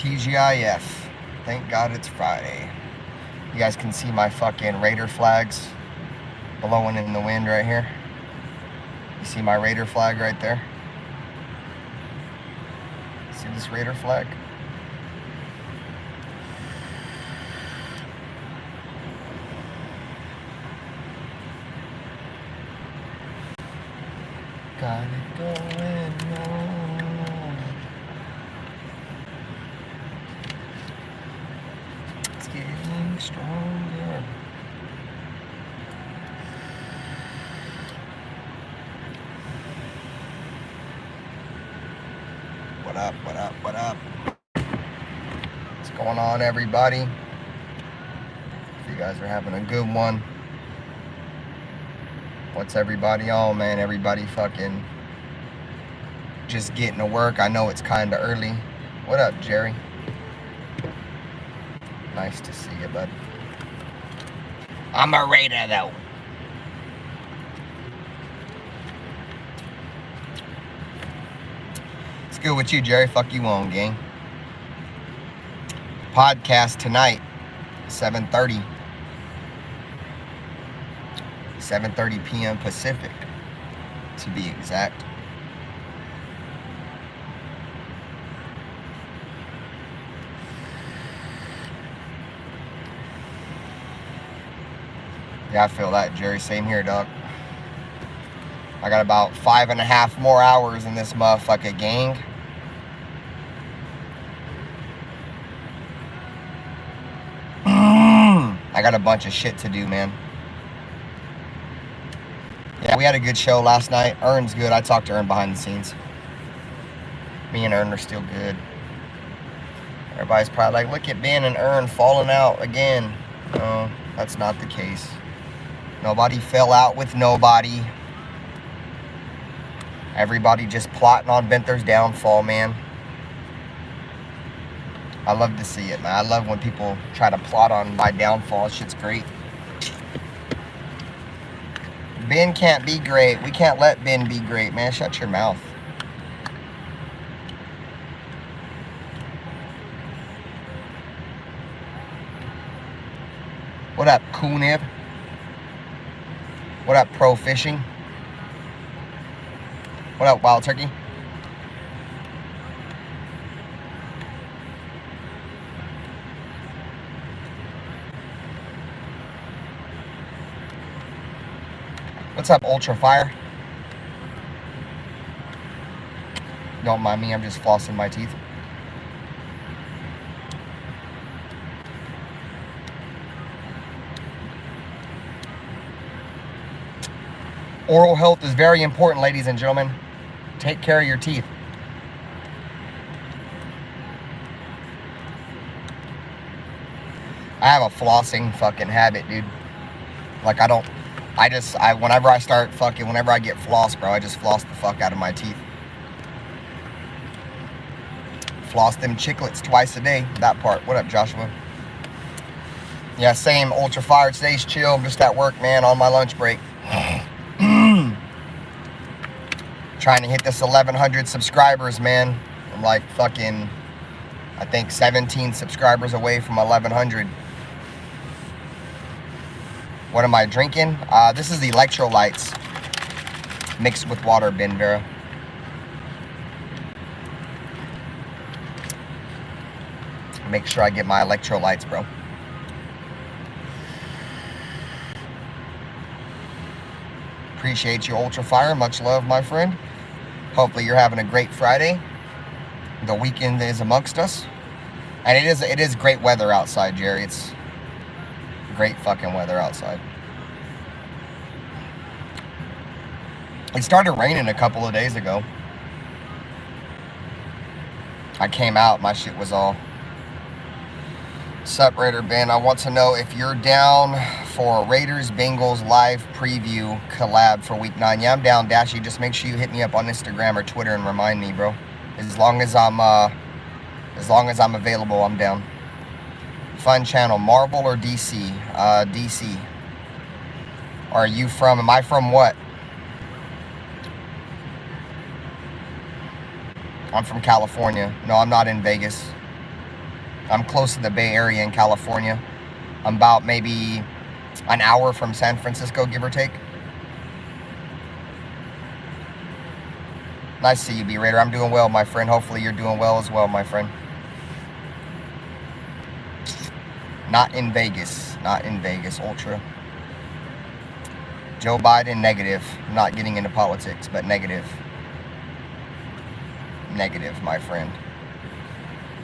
TGIF. Thank God it's Friday. You guys can see my fucking Raider flags blowing in the wind right here. You see my Raider flag right there? See this Raider flag? Got it going on. It's getting stronger. What up, what up, what up? What's going on, everybody? If you guys are having a good one. What's everybody on, man? Everybody fucking just getting to work. I know it's kind of early. What up, Jerry? Nice to see you, bud. I'm a Raider, though. It's good with you, Jerry. Fuck you on, gang. Podcast tonight, 7:30. 7:30 p.m. Pacific, to be exact. Yeah, I feel that, Jerry. Same here, dog. I got about 5.5 more hours in this motherfucker, gang. I got a bunch of shit to do, man. Yeah, we had a good show last night. Ern's good. I talked to Ern behind the scenes. Me and Ern are still good. Everybody's probably like, look at Ben and Ern falling out again. No, that's not the case. Nobody fell out with nobody. Everybody just plotting on Benther's downfall, man. I love to see it, man. I love when people try to plot on my downfall. Shit's great. Ben can't be great. We can't let Ben be great, man. Shut your mouth. What up, Coonib? What up, Pro Fishing? What up, Wild Turkey? What's up, Ultra Fire? Don't mind me, I'm just flossing my teeth. Oral health is very important, ladies and gentlemen. Take care of your teeth. I have a flossing fucking habit, dude. Like, whenever I get floss, bro, I just floss the fuck out of my teeth. Floss them chiclets twice a day, that part. What up, Joshua? Yeah, same, Ultra Fire. Today's chill. I'm just at work, man, on my lunch break. Trying to hit this 1,100 subscribers, man. I'm like fucking, I think 17 subscribers away from 1,100. What am I drinking? This is the electrolytes mixed with water, Ben Vera. Make sure I get my electrolytes, bro. Appreciate you, Ultra Fire. Much love, my friend. Hopefully you're having a great Friday. The weekend is amongst us. And it is great weather outside, Jerry. It's great fucking weather outside. It started raining a couple of days ago. I came out, my shit was all... Sup, Raider Ben? I want to know if you're down for Raiders Bengals live preview collab for week 9. Yeah, I'm down, Dashy. Just make sure you hit me up on Instagram or Twitter and remind me, bro. As long as I'm available, I'm down. Fun channel, Marvel or DC? DC. Am I from what? I'm from California. No, I'm not in Vegas. I'm close to the Bay Area in California. I'm about maybe an hour from San Francisco, give or take. Nice to see you, B-Raider. I'm doing well, my friend. Hopefully you're doing well as well, my friend. Not in Vegas. Not in Vegas. Ultra. Joe Biden, negative. Not getting into politics, but negative. Negative, my friend.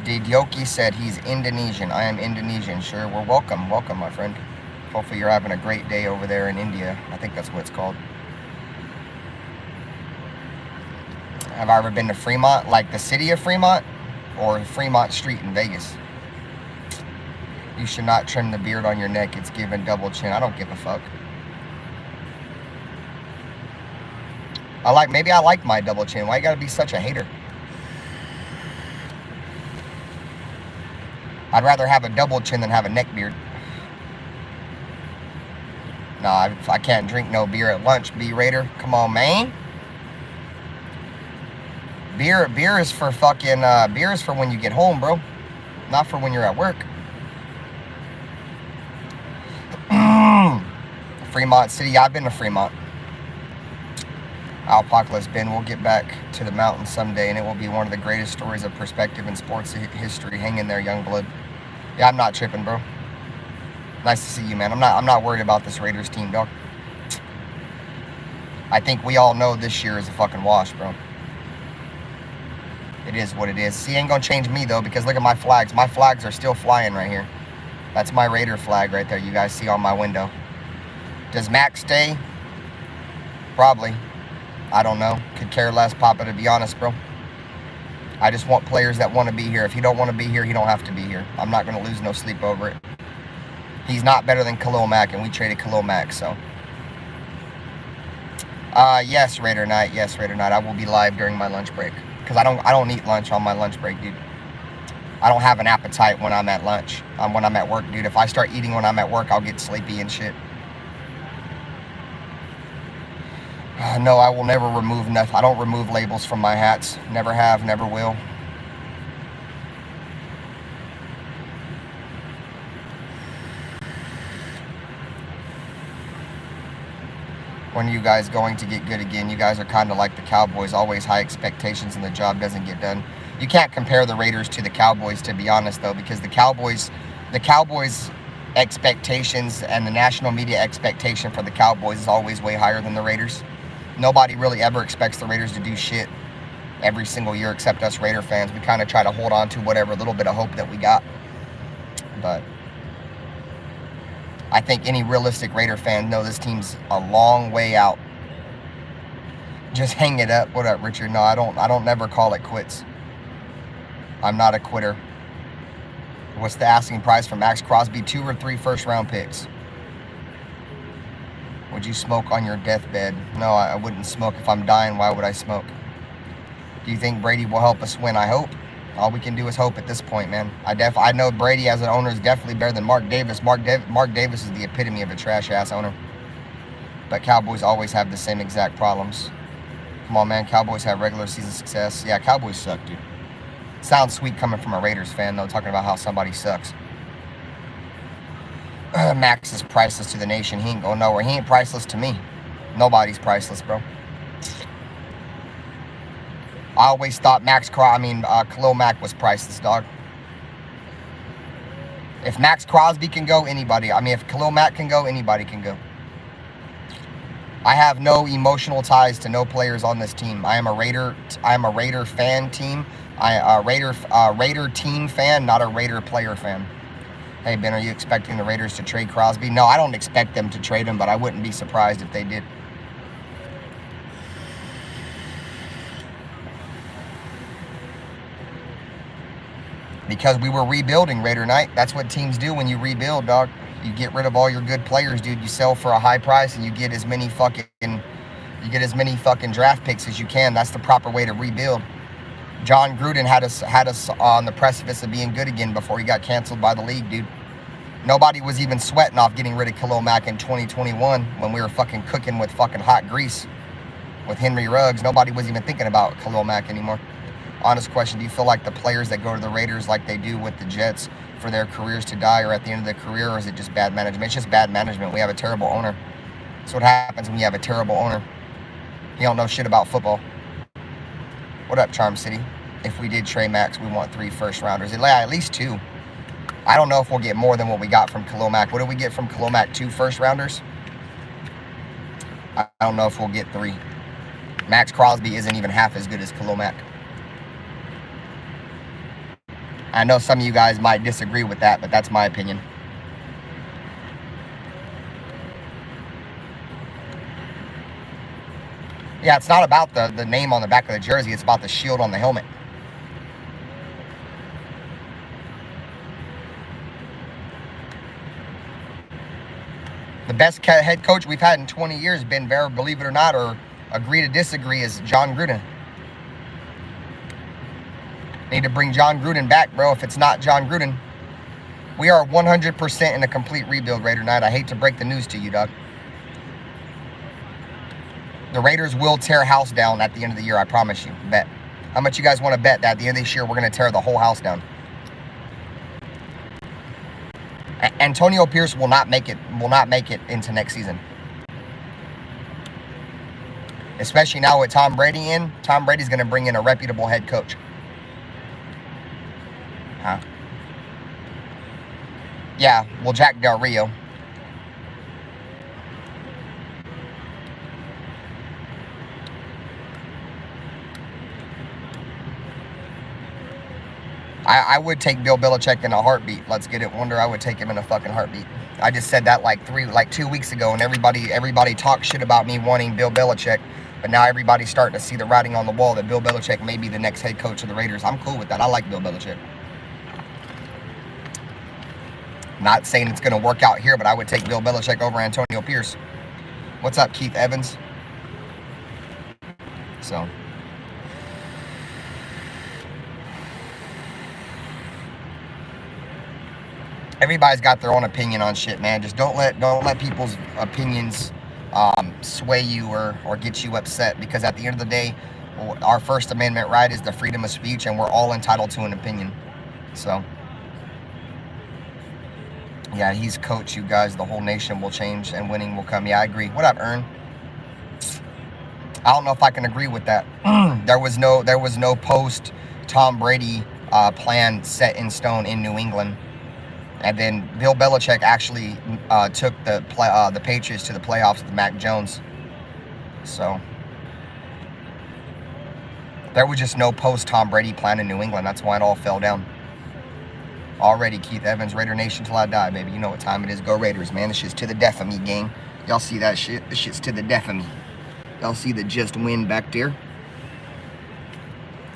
Didyoki said he's Indonesian. I am Indonesian. Sure, we're welcome. Welcome, my friend. Hopefully you're having a great day over there in India. I think that's what it's called. Have I ever been to Fremont, like the city of Fremont, or Fremont Street in Vegas? You should not trim the beard on your neck. It's giving double chin. I don't give a fuck. Maybe I like my double chin. Why you gotta be such a hater? I'd rather have a double chin than have a neck beard. Nah, I can't drink no beer at lunch, B-Raider. Come on, man. Beer is for fucking, beer is for when you get home, bro. Not for when you're at work. Fremont City. Yeah, I've been to Fremont. Alpaca's been. We'll get back to the mountains someday, and it will be one of the greatest stories of perspective in sports history. Hang in there, young blood. Yeah, I'm not tripping, bro. Nice to see you, man. I'm not worried about this Raiders team, dog. I think we all know this year is a fucking wash, bro. It is what it is. See, ain't gonna change me, though, because look at my flags. My flags are still flying right here. That's my Raider flag right there you guys see on my window. Does Max stay? Probably. I don't know. Could care less, Papa, to be honest, bro. I just want players that want to be here. If he don't want to be here, he don't have to be here. I'm not going to lose no sleep over it. He's not better than Khalil Mack, and we traded Khalil Mack, so. Yes, Raider Night. Yes, Raider Night. I will be live during my lunch break. Because I don't eat lunch on my lunch break, dude. I don't have an appetite when I'm at lunch. When I'm at work, dude. If I start eating when I'm at work, I'll get sleepy and shit. No, I will never remove nothing. I don't remove labels from my hats. Never have, never will. When are you guys going to get good again? You guys are kind of like the Cowboys. Always high expectations and the job doesn't get done. You can't compare the Raiders to the Cowboys, to be honest, though, because the Cowboys expectations and the national media expectation for the Cowboys is always way higher than the Raiders. Nobody really ever expects the Raiders to do shit every single year except us Raider fans. We kind of try to hold on to whatever little bit of hope that we got. But I think any realistic Raider fan know this team's a long way out. Just hang it up. What up, Richard? No, I don't never call it quits. I'm not a quitter. What's the asking price for Max Crosby? 2 or 3 first-round picks. Would you smoke on your deathbed? No, I wouldn't smoke. If I'm dying, why would I smoke? Do you think Brady will help us win? I hope. All we can do is hope at this point, man. I know Brady as an owner is definitely better than Mark Davis. Mark Davis is the epitome of a trash-ass owner. But Cowboys always have the same exact problems. Come on, man. Cowboys have regular season success. Yeah, Cowboys suck, dude. Sounds sweet coming from a Raiders fan, though, talking about how somebody sucks. Max is priceless to the nation. He ain't going nowhere. He ain't priceless to me. Nobody's priceless, bro. I always thought Khalil Mack was priceless, dog. If Max Crosby can go, anybody. If Khalil Mack can go, anybody can go. I have no emotional ties to no players on this team. I am a Raider fan team. Raider team fan, not a Raider player fan. Hey, Ben, are you expecting the Raiders to trade Crosby? No, I don't expect them to trade him, but I wouldn't be surprised if they did. Because we were rebuilding, Raider Night. That's what teams do when you rebuild, dog. You get rid of all your good players, dude. You sell for a high price and you get as many fucking draft picks as you can. That's the proper way to rebuild. John Gruden had us on the precipice of being good again before he got canceled by the league, dude. Nobody was even sweating off getting rid of Khalil Mack in 2021 when we were fucking cooking with fucking hot grease with Henry Ruggs. Nobody was even thinking about Khalil Mack anymore. Honest question, do you feel like the players that go to the Raiders like they do with the Jets for their careers to die or at the end of their career, or is it just bad management? It's just bad management. We have a terrible owner. That's what happens when you have a terrible owner. He don't know shit about football. What up, Charm City? If we did trade Max, we want 3 first-rounders. At least 2. I don't know if we'll get more than what we got from Khalil Mack. What did we get from Khalil Mack? 2 first-rounders? I don't know if we'll get 3. Max Crosby isn't even half as good as Khalil Mack. I know some of you guys might disagree with that, but that's my opinion. Yeah, it's not about the name on the back of the jersey. It's about the shield on the helmet. The best head coach we've had in 20 years, been very, believe it or not, or agree to disagree, is John Gruden. Need to bring John Gruden back, bro. If it's not John Gruden, we are 100% in a complete rebuild, Raider Knight. I hate to break the news to you, dog. The Raiders will tear house down at the end of the year, I promise you. Bet. How much you guys want to bet that at the end of this year we're going to tear the whole house down? Antonio Pierce will not make it into next season. Especially now with Tom Brady in. Tom Brady's going to bring in a reputable head coach. Huh? Yeah, well, Jack Del Rio. I would take Bill Belichick in a heartbeat. Let's get it, Wonder. I would take him in a fucking heartbeat. I just said that like 2 weeks ago, and everybody talked shit about me wanting Bill Belichick, but now everybody's starting to see the writing on the wall that Bill Belichick may be the next head coach of the Raiders. I'm cool with that. I like Bill Belichick. Not saying it's going to work out here, but I would take Bill Belichick over Antonio Pierce. What's up, Keith Evans? So... everybody's got their own opinion on shit, man. Just don't let people's opinions sway you or get you upset, because at the end of the day, our First Amendment right is the freedom of speech, and we're all entitled to an opinion. So, yeah, he's coach, you guys. The whole nation will change and winning will come. Yeah, I agree. What up, Ern? I don't know if I can agree with that. There was no post Tom Brady plan set in stone in New England. And then Bill Belichick actually took the Patriots to the playoffs with Mac Jones. So there was just no post-Tom Brady plan in New England. That's why it all fell down. Already, Keith Evans, Raider Nation till I die, baby. You know what time it is. Go Raiders, man. This shit's to the death of me, gang. Y'all see that shit? This shit's to the death of me. Y'all see the just win back there?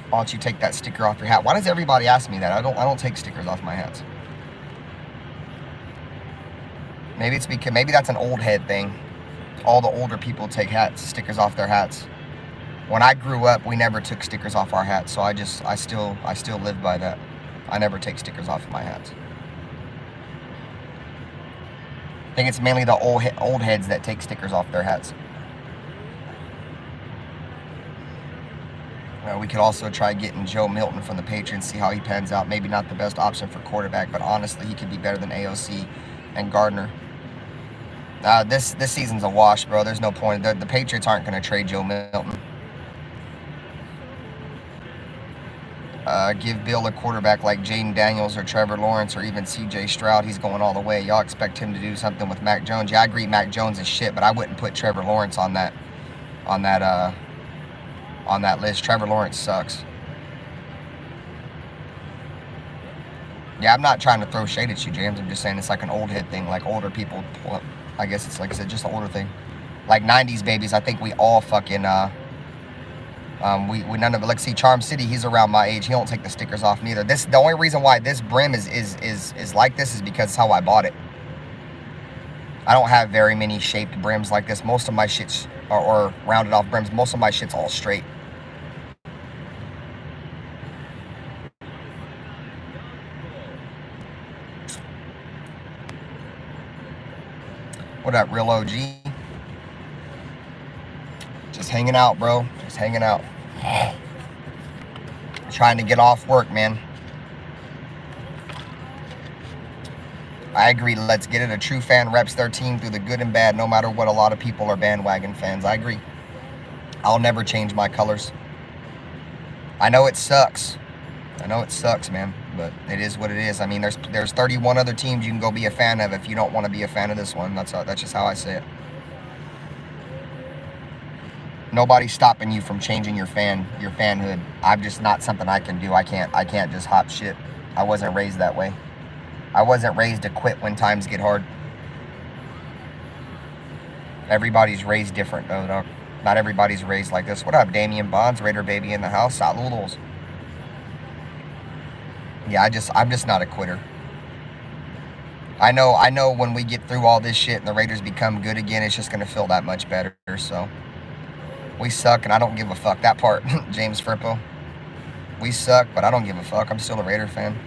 Why don't you take that sticker off your hat? Why does everybody ask me that? I don't take stickers off my hats. Maybe it's because that's an old head thing. All the older people take stickers off their hats. When I grew up, we never took stickers off our hats, so I still live by that. I never take stickers off of my hats. I think it's mainly the old heads that take stickers off their hats. We could also try getting Joe Milton from the Patriots, see how he pans out. Maybe not the best option for quarterback, but honestly, he could be better than AOC and Gardner. This season's a wash, bro. There's no point. The Patriots aren't going to trade Joe Milton. Give Bill a quarterback like Jaden Daniels or Trevor Lawrence or even C.J. Stroud. He's going all the way. Y'all expect him to do something with Mac Jones. Yeah, I agree Mac Jones is shit, but I wouldn't put Trevor Lawrence on that list. Trevor Lawrence sucks. Yeah, I'm not trying to throw shade at you, James. I'm just saying it's like an old head thing. Like older people pull up. I guess it's like I said, just an older thing. Like 90s babies, I think we all fucking, we none of it. Like, see, Charm City, he's around my age. He don't take the stickers off neither. The only reason why this brim is like this is because it's how I bought it. I don't have very many shaped brims like this. Most of my shits or rounded off brims. Most of my shit's all straight. What up, real OG? Just hanging out, bro. Just hanging out. Trying to get off work, man. I agree. Let's get it. A true fan reps their team through the good and bad, no matter what. A lot of people are bandwagon fans. I agree. I'll never change my colors. I know it sucks. I know it sucks, man, but it is what it is. I mean, there's 31 other teams you can go be a fan of if you don't want to be a fan of this one. That's just how I say it. Nobody's stopping you from changing your fanhood. I'm just not something I can do. I can't just hop shit. I wasn't raised that way. I wasn't raised to quit when times get hard. Everybody's raised different, though, dog. Not everybody's raised like this. What up, Damian Bonds? Raider baby in the house. Saludos. Yeah, I'm just not a quitter. I know when we get through all this shit and the Raiders become good again, it's just going to feel that much better. So, we suck and I don't give a fuck. That part, James Firpo. We suck, but I don't give a fuck. I'm still a Raider fan.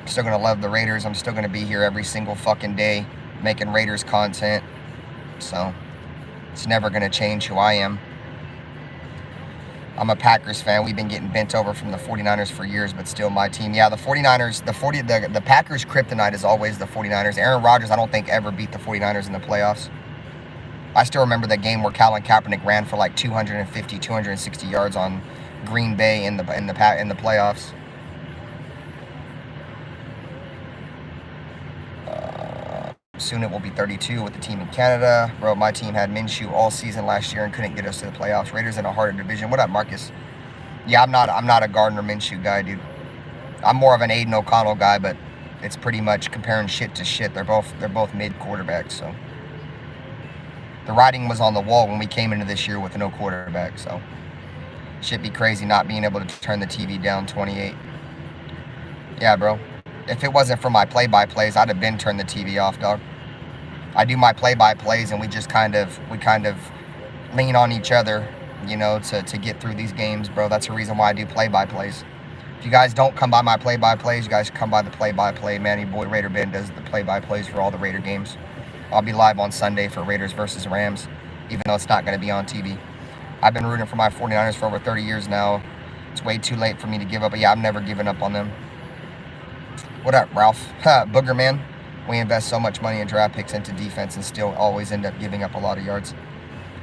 I'm still going to love the Raiders. I'm still going to be here every single fucking day making Raiders content. So, it's never going to change who I am. I'm a Packers fan. We've been getting bent over from the 49ers for years, but still my team. Yeah, the 49ers, the Packers kryptonite is always the 49ers. Aaron Rodgers, I don't think, ever beat the 49ers in the playoffs. I still remember that game where Colin Kaepernick ran for like 250, 260 yards on Green Bay in the playoffs. Soon it will be 32 with the team in Canada. Bro, my team had Minshew all season last year and couldn't get us to the playoffs. Raiders in a harder division. What up, Marcus? Yeah, I'm not a Gardner Minshew guy, dude. I'm more of an Aiden O'Connell guy, but it's pretty much comparing shit to shit. They're both mid quarterbacks, so the writing was on the wall when we came into this year with no quarterback. So shit be crazy not being able to turn the TV down 28. Yeah, bro. If it wasn't for my play-by-plays, I'd have been turned the TV off, dog. I do my play-by-plays, and we kind of lean on each other, you know, to get through these games, bro. That's the reason why I do play-by-plays. If you guys don't come by my play-by-plays, you guys come by the play-by-play. Manny Boy Raider Ben does the play-by-plays for all the Raider games. I'll be live on Sunday for Raiders versus Rams, even though it's not going to be on TV. I've been rooting for my 49ers for over 30 years now. It's way too late for me to give up, but yeah, I'm never giving up on them. What up, Ralph? Booger man. We invest so much money in draft picks into defense and still always end up giving up a lot of yards.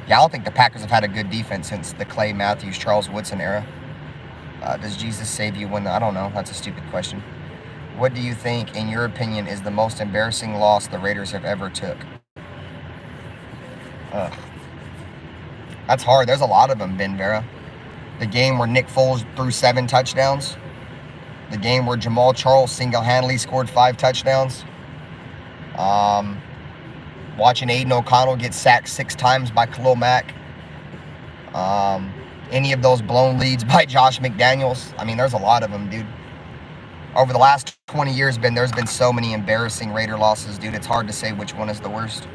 Yeah, I don't think the Packers have had a good defense since the Clay Matthews, Charles Woodson era. Does Jesus save you when I don't know. That's a stupid question. What do you think, in your opinion, is the most embarrassing loss the Raiders have ever took? That's hard. There's a lot of them, Ben Vera. The game where Nick Foles threw 7 touchdowns. The game where Jamal Charles single-handedly scored 5 touchdowns. Watching Aiden O'Connell get sacked 6 times by Khalil Mack. Any of those blown leads by Josh McDaniels. I mean, there's a lot of them, dude. Over the last 20 years, there's been so many embarrassing Raider losses, dude. It's hard to say which one is the worst.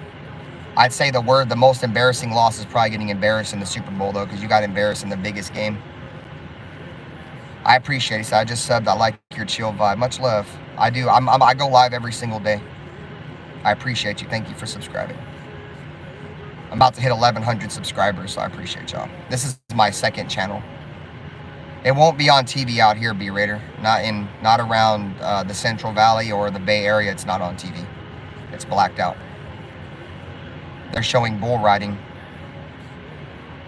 I'd say the most embarrassing loss is probably getting embarrassed in the Super Bowl, though, because you got embarrassed in the biggest game. I appreciate it. So I just subbed. I like your chill vibe. Much love. I do. I go live every single day. I appreciate you. Thank you for subscribing. I'm about to hit 1,100 subscribers, so I appreciate y'all. This is my second channel. It won't be on TV out here, B-Raider. Not around the Central Valley or the Bay Area. It's not on TV. It's blacked out. They're showing bull riding.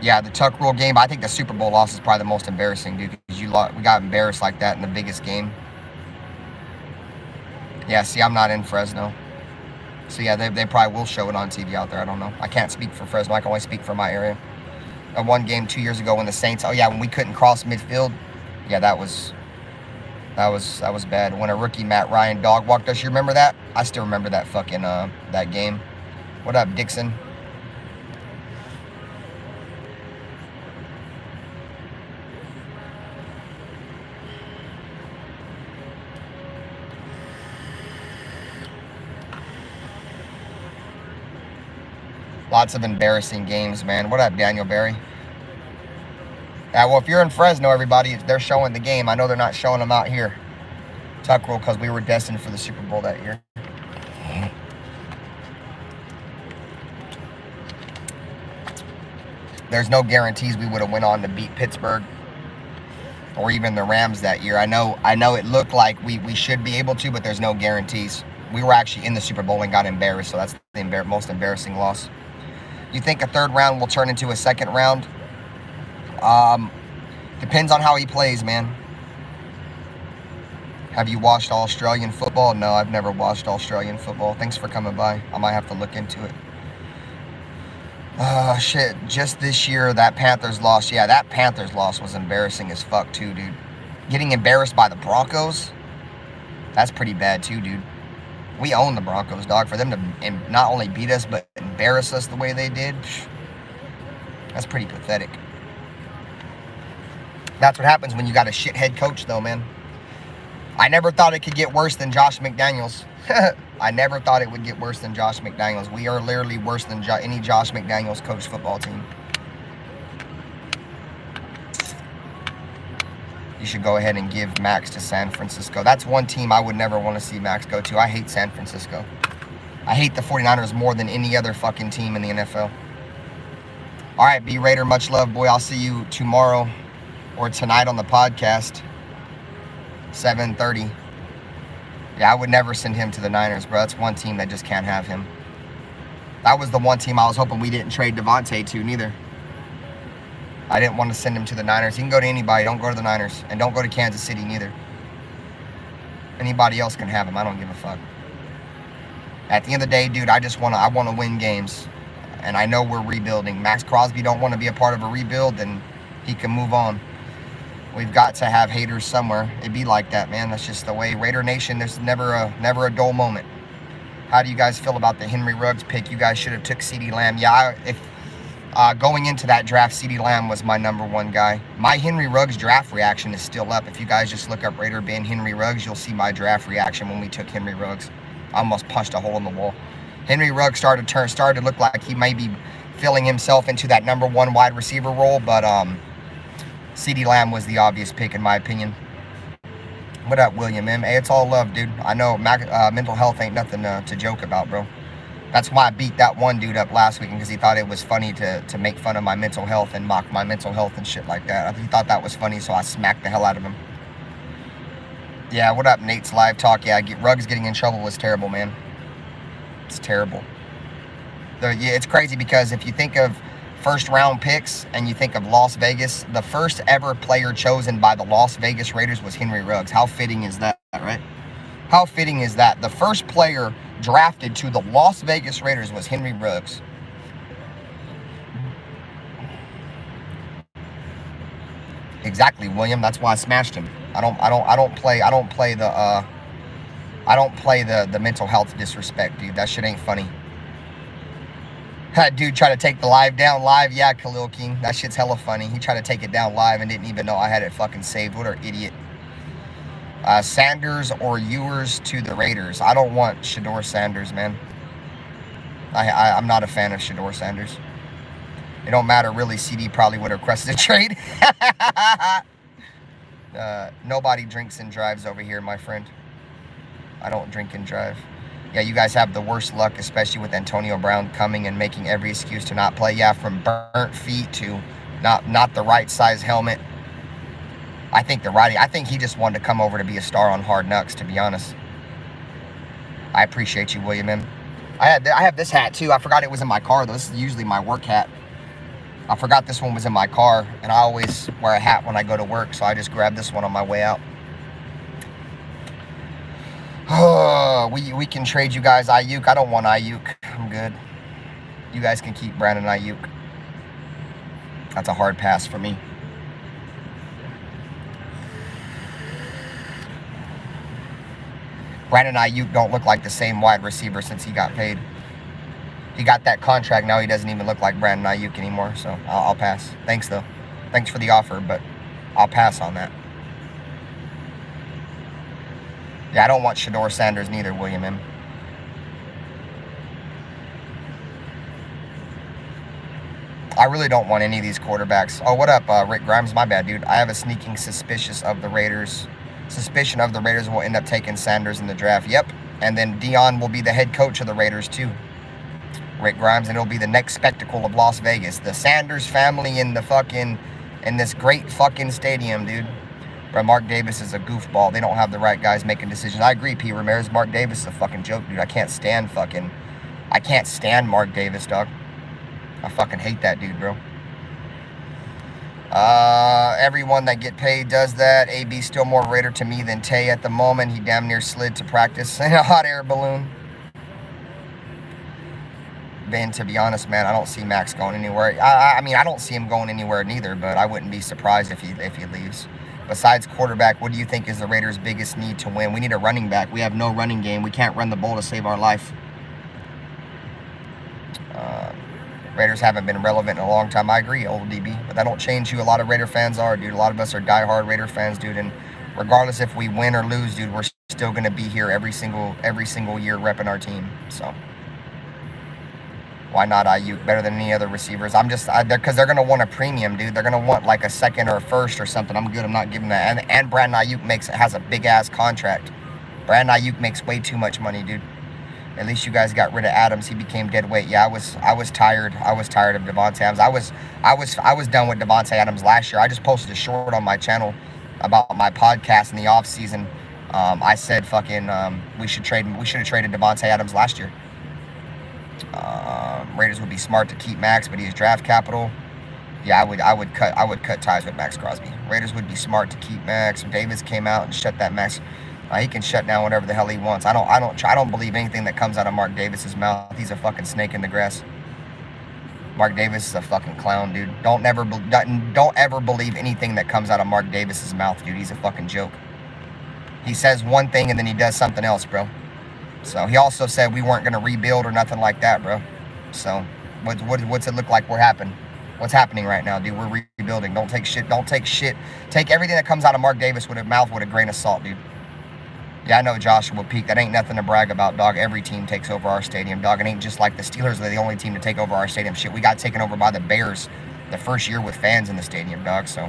Yeah, the Tuck Rule game. I think the Super Bowl loss is probably the most embarrassing, dude. Because we got embarrassed like that in the biggest game. Yeah, see, I'm not in Fresno. So yeah, they probably will show it on TV out there. I don't know. I can't speak for Fresno. I can only speak for my area. One game 2 years ago when the Saints. Oh yeah, when we couldn't cross midfield. Yeah, that was bad. When a rookie Matt Ryan dog walked us. You remember that? I still remember that fucking that game. What up, Dixon? Lots of embarrassing games, man. What up, Daniel Berry? Yeah, well, if you're in Fresno, everybody, they're showing the game. I know they're not showing them out here. Tuck Rule, because we were destined for the Super Bowl that year. There's no guarantees we would have went on to beat Pittsburgh. or even the Rams that year. I know it looked like we should be able to, but there's no guarantees. We were actually in the Super Bowl and got embarrassed, so that's the most embarrassing loss. You think a third round will turn into a second round? Depends on how he plays, man. Have you watched Australian football? No, I've never watched Australian football. Thanks for coming by. I might have to look into it. Shit. Just this year, that Panthers loss. Yeah, that Panthers loss was embarrassing as fuck, too, dude. Getting embarrassed by the Broncos? That's pretty bad, too, dude. We own the Broncos, dog. For them to not only beat us, but embarrass us the way they did, that's pretty pathetic. That's what happens when you got a shit head coach, though, man. I never thought it could get worse than Josh McDaniels. I never thought it would get worse than Josh McDaniels. We are literally worse than any Josh McDaniels coached football team. You should go ahead and give Max to San Francisco. That's one team I would never want to see Max go to. I hate San Francisco. I hate the 49ers more than any other fucking team in the NFL. All right, B-Raider, much love, boy. I'll see you tomorrow or tonight on the podcast. 7:30. Yeah, I would never send him to the Niners, bro. That's one team that just can't have him. That was the one team I was hoping we didn't trade Devontae to, neither. I didn't want to send him to the Niners. He can go to anybody. Don't go to the Niners. And don't go to Kansas City, neither. Anybody else can have him. I don't give a fuck. At the end of the day, dude, I want to win games. And I know we're rebuilding. Max Crosby don't want to be a part of a rebuild, then he can move on. We've got to have haters somewhere. It'd be like that, man. That's just the way. Raider Nation, there's never a dull moment. How do you guys feel about the Henry Ruggs pick? You guys should have took CeeDee Lamb. Yeah, going into that draft, CeeDee Lamb was my number one guy. My Henry Ruggs draft reaction is still up. If you guys just look up Raider Ben Henry Ruggs, you'll see my draft reaction when we took Henry Ruggs. I almost punched a hole in the wall. Henry Ruggs started to look like he may be filling himself into that number one wide receiver role, but CeeDee Lamb was the obvious pick in my opinion. What up, William M? Hey, it's all love, dude. I know mental health ain't nothing to joke about, bro. That's why I beat that one dude up last week, because he thought it was funny to make fun of my mental health and mock my mental health and shit like that. He thought that was funny, so I smacked the hell out of him. Yeah, what up, Nate's Live Talk? Yeah, Ruggs getting in trouble was terrible, man. It's terrible. Yeah, it's crazy because if you think of first round picks and you think of Las Vegas, the first ever player chosen by the Las Vegas Raiders was Henry Ruggs. How fitting is that, right? How fitting is that? The first player drafted to the Las Vegas Raiders was Henry Ruggs. Exactly, William. That's why I smashed him. I don't play the mental health disrespect, dude. That shit ain't funny. That dude tried to take the live down live. Yeah, Khalil King. That shit's hella funny. He tried to take it down live and didn't even know I had it fucking saved. What an idiot. Sanders or Ewers to the Raiders. I don't want Shedeur Sanders, man. I'm not a fan of Shedeur Sanders. It don't matter, really. CD probably would have requested a trade. Nobody drinks and drives over here, my friend. I don't drink and drive. Yeah, you guys have the worst luck, especially with Antonio Brown coming and making every excuse to not play. Yeah, from burnt feet to not the right size helmet. I think he just wanted to come over to be a star on Hard Knocks, to be honest. I appreciate you, William M. I have this hat too. I forgot it was in my car though. This is usually my work hat. I forgot this one was in my car, and I always wear a hat when I go to work, so I just grabbed this one on my way out. We can trade you guys Ayuk. I don't want Ayuk. I'm good. You guys can keep Brandon Ayuk. That's a hard pass for me. Brandon Ayuk don't look like the same wide receiver since he got paid. He got that contract, now he doesn't even look like Brandon Ayuk anymore, so I'll pass. Thanks, though. Thanks for the offer, but I'll pass on that. Yeah, I don't want Shedeur Sanders neither, William M. I really don't want any of these quarterbacks. Oh, what up, Rick Grimes? My bad, dude. I have a sneaking suspicion of the Raiders will end up taking Sanders in the draft. Yep. And then Dion will be the head coach of the Raiders, too. Rick Grimes, and it'll be the next spectacle of Las Vegas. The Sanders family in this great fucking stadium, dude. Bro, Mark Davis is a goofball. They don't have the right guys making decisions. I agree, P. Ramirez. Mark Davis is a fucking joke, dude. I can't stand Mark Davis, dog. I fucking hate that dude, bro. Everyone that get paid does that. AB still more Raider to me than Tay at the moment. He damn near slid to practice in a hot air balloon. Ben, to be honest, man, I don't see Max going anywhere. I mean, I don't see him going anywhere neither, but I wouldn't be surprised if he leaves. Besides quarterback, what do you think is the Raiders' biggest need to win? We need a running back. We have no running game. We can't run the ball to save our life. Raiders haven't been relevant in a long time. I agree, old DB, but that don't change who a lot of Raider fans are, dude. A lot of us are diehard Raider fans, dude, and regardless if we win or lose, dude, we're still gonna be here every single year repping our team. So why not Ayuk? Better than any other receivers. Because they're gonna want a premium, dude. They're gonna want like a second or a first or something. I'm good. I'm not giving that. And Brandon Ayuk has a big ass contract. Brandon Ayuk makes way too much money, dude. At least you guys got rid of Adams. He became dead weight. Yeah, I was tired. I was tired of Devontae Adams. I was done with Devontae Adams last year. I just posted a short on my channel about my podcast in the off season. I said fucking we should have traded Devontae Adams last year. Raiders would be smart to keep Max, but he has draft capital. Yeah, I would cut ties with Max Crosby. Raiders would be smart to keep Max. Davis came out and shut that Max. He can shut down whatever the hell he wants. I don't believe anything that comes out of Mark Davis's mouth. He's a fucking snake in the grass. Mark Davis is a fucking clown, dude. Don't ever believe anything that comes out of Mark Davis's mouth, dude. He's a fucking joke. He says one thing and then he does something else, bro. So he also said we weren't gonna rebuild or nothing like that, bro. So what's it look like what's happening right now, dude? We're rebuilding. Don't take shit. Take everything that comes out of Mark Davis with a mouth with a grain of salt, dude. Yeah, I know Joshua Peak. That ain't nothing to brag about, dog. Every team takes over our stadium, dog. It ain't just like the Steelers are the only team to take over our stadium. Shit, we got taken over by the Bears the first year with fans in the stadium, dog. So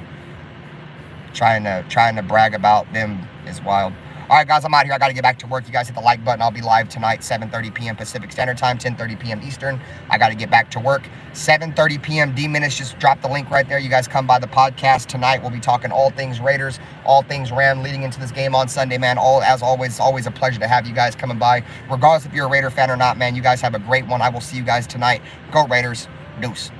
trying to brag about them is wild. All right, guys, I'm out here. I got to get back to work. You guys hit the like button. I'll be live tonight, 7:30 p.m. Pacific Standard Time, 10:30 p.m. Eastern. I got to get back to work. 7:30 p.m. D-Minutes, just drop the link right there. You guys come by the podcast tonight. We'll be talking all things Raiders, all things Ram leading into this game on Sunday, man. As always, always a pleasure to have you guys coming by. Regardless if you're a Raider fan or not, man, you guys have a great one. I will see you guys tonight. Go Raiders. Deuce.